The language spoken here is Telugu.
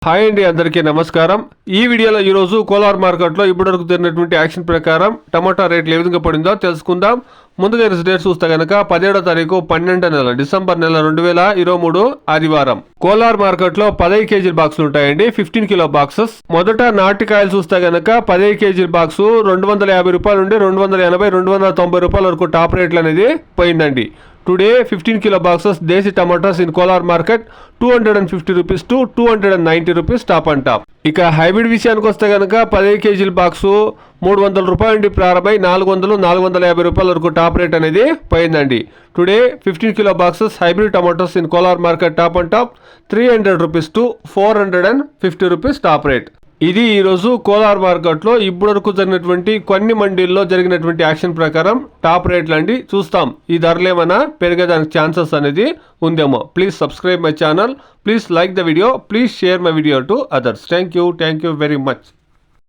హాయ్ అండి, అందరికీ నమస్కారం. ఈ వీడియోలో ఈరోజు కోలార్ మార్కెట్లో ఇప్పటివరకు జరిగినటువంటి యాక్షన్ ప్రకారం టమాటా రేట్లు ఏ విధంగా పడిందో తెలుసుకుందాం. ముందుగా డేట్ చూస్తే కనుక 17వ తారీఖు 12వ నెల డిసెంబర్ నెల 2023 ఆదివారం కోలార్ మార్కెట్లో 15 కేజీల బాక్సులు ఉంటాయండి. 15 కిలో బాక్సెస్. మొదట నాటికాయలు చూస్తే కనుక 15 కేజీల బాక్సు 250 రూపాయల నుండి 280 290 రూపాయల వరకు టాప్ రేట్లు అనేది పోయిందండి. Today 15 kilo boxes desi tomatoes in Kolar market 250 rupees to 290 rupees top and top. ఇక హైబ్రిడ్ విషయానికి వస్తే కనుక 15 కేజీల బాక్సు 300 రూపాయల నుండి ప్రారంభమై 400-450 రూపాయల వరకు టాప్ రేట్ అనేది పోయిందండి. Today 15 kilo boxes hybrid tomatoes in Kolar market top and top 300 rupees to 450 rupees top rate. ఇది ఈరోజు కోలార్ మార్కెట్లో ఇప్పటివరకు జరిగినటువంటి కొన్ని మండీల్లో జరిగినటువంటి యాక్షన్ ప్రకారం టాప్ రేట్లు అండి. చూస్తాం ఈ ధరలు ఏమైనా పెరిగేదానికి ఛాన్సెస్ అనేది ఉందేమో. Please subscribe my channel, please like the video, please share my video to others. Thank you very much.